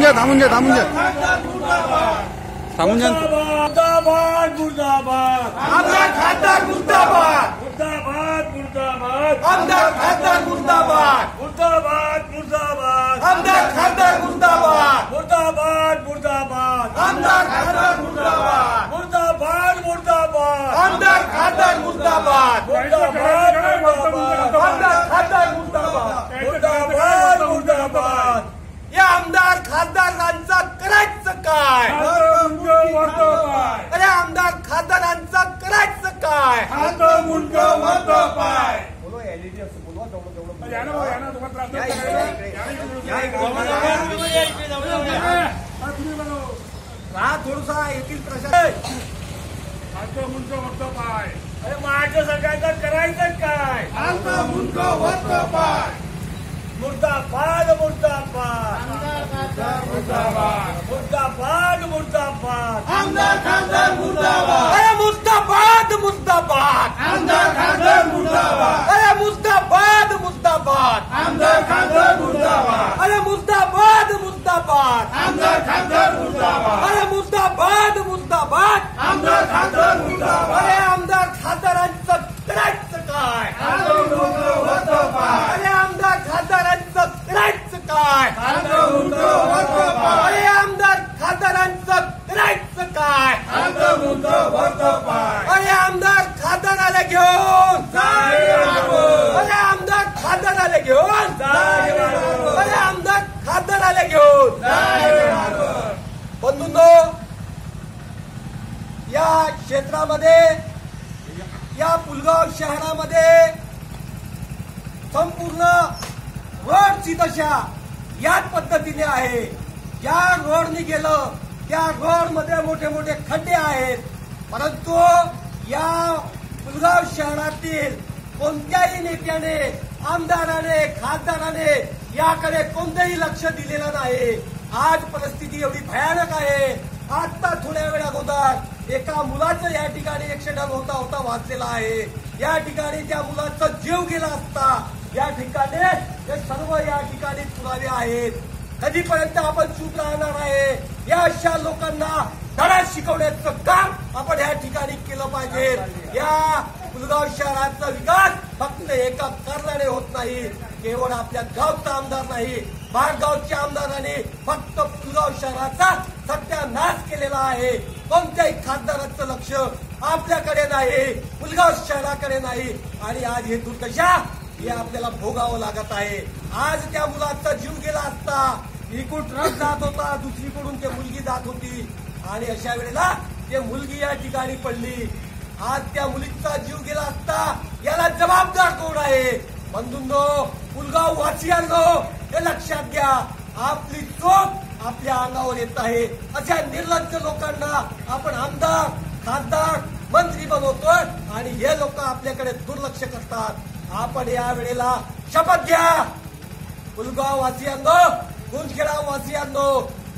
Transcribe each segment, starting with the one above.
जा थांबून जा थांबून जा थांबून जा मुर्दाबाद मुर्दाबाद आमदार खासदार मुर्दाबाद मुर्दाबाद मुर्दाबाद आमदार खासदार मुर्दाबाद मुर्दाबाद मुर्दाबाद आमदार खासदार मुर्दाबाद मुर्दाबाद मुर्दाबाद आमदार खासदार मुर्दाबाद मुर्दाबाद मुर्दाबाद आमदार खासदार मुर्दाबाद मुर्दाबाद आमदार खासदार मुर्दाबाद मुर्दाबाद मुर्दाबाद या आमदार खासदारांचा करायचं काय अरे आमदार खासदारांचं करायचं काय बोलो एलईडी असं बोलवा हा थोडसा येथील प्रशासन अरे माझ्या सगळ्यांचं करायचं काय मुर्दाबाद मुर्दाबाद मुर्दाबाद मुर्दाबाद आमदार खासदार मुर्दाबाद अरे मुर्दाबाद मुर्दाबाद आमदार खासदार मुर्दाबाद अरे मुर्दाबाद मुर्दाबाद आमदार खासदार मुर्दाबाद अरे मुर्दाबाद मुर्दाबाद आमदार खासदार मुर्दाबाद अरे मुर्दाबाद मुर्दाबाद आमदार खासदार मुर्दाबाद अरे आमदार खासदारांचं करायचं काय अरे आमदार खासदारांचं करायचं काय अरे आमदार खासदारांचं करायचं काय अरे आमदार खासदाराला घेऊन अरे आमदार खासदाराला घेऊन अरे आमदार खासदाराला घेऊन बंधूंनो या क्षेत्रामध्ये या पुलगाव शहरामध्ये संपूर्ण रोडची दशा याच पद्धतीने आहे. ज्या रोडने गेलं त्या रोडमध्ये मोठे मोठे खड्डे आहेत. परंतु या पुलगाव शहरातील कोणत्याही नेत्याने आमदाराने खासदाराने याकडे कोणतेही लक्ष दिलेलं नाही. आज परिस्थिती एवढी भयानक आहे. आता थोड्या वेळ अगोदर एका मुलाचं या ठिकाणी ऍक्सिडेंट होता वाचलेला आहे. या ठिकाणी त्या मुलाचा जीव गेला असता या ठिकाणी हे सर्व या ठिकाणी पुरावे आहेत. कधीपर्यंत आपण चूप राहणार आहे. या अशा लोकांना धडा शिकवण्याचं काम आपण या ठिकाणी केलं पाहिजे. या पुलगाव शहराचा विकास फक्त एका कारणाने होत नाही. केवळ आपल्या गावचा आमदार नाही, बाहेरगावच्या आमदाराने फक्त पुलगाव शहराचा सत्यानाश केलेला आहे. कोणत्याही खासदाराचं लक्ष आपल्याकडे नाही, पुलगाव शहराकडे नाही. आणि आज हे दुर्दशा हे आपल्याला भोगावं लागत आहे. आज त्या मुलाचा जीव गेला असता, इकडून ट्रक जात होता, दुसरीकडून ते मुलगी जात होती आणि अशा वेळेला ते मुलगी या ठिकाणी पडली. आज त्या मुलीचा जीव गेला असता याला जबाबदार कोण आहे? बंधूंनो, पुलगाव वासियांनो, हे लक्षात घ्या. आपली चूक आपल्या अंगावर येत आहे. अशा निर्लज्ज लोकांना आपण आमदार खासदार मंत्री बनवतोय आणि हे लोक आपल्याकडे दुर्लक्ष करतात. आपण या वेळेला शपथ घ्या. पुलगाव वासियांनो, गुंजखेडा वासियांनो,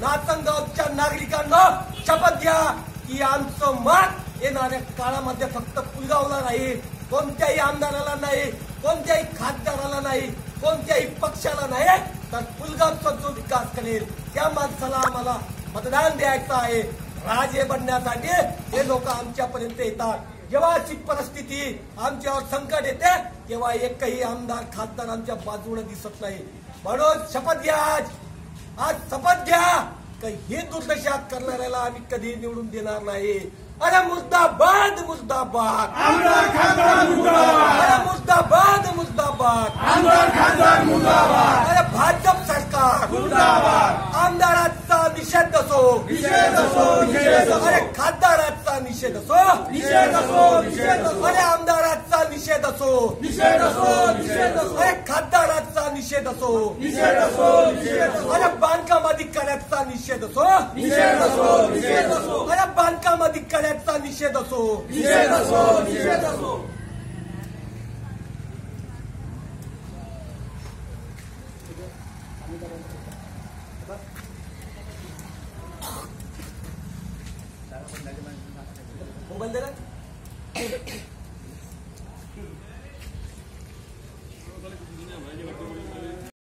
नाचनगावच्या नागरिकांनो, शपथ घ्या की आमचं मत येणाऱ्या काळामध्ये फक्त पुलगावला नाही, कोणत्याही आमदाराला नाही, कोणत्याही खासदाराला नाही, कोणत्याही पक्षाला नाही, तर पुलगावचा जो विकास करेल त्या माणसाला आम्हाला मतदान द्यायचं आहे. राजे बनण्यासाठी हे लोक आमच्यापर्यंत येतात. जेव्हा अशी परिस्थिती आमच्यावर संकट येते तेव्हा एकही आमदार खासदार आमच्या बाजूने दिसत नाही. म्हणून शपथ घ्या. आज शपथ घ्या की ही दुर्दशा करणाऱ्याला आम्ही कधी निवडून देणार नाही. अरे मुर्दाबाद मुर्दाबाद आमदार खासदार मुर्दाबाद अरे मुर्दाबाद मुर्दाबाद आमदार खासदार मुर्दाबाद अरे भाजप सरकार मुर्दाबाद आमदाराचा निषेध असो अरे खासदाराचा निषेध असो अरे आमदाराचा निषेध असो अरे खासदाराचा निषेध असो अरे बांधकाम अधिकाऱ्याचा निषेध असो अरे बांधकाम अधिकाऱ्याचा निषेध असो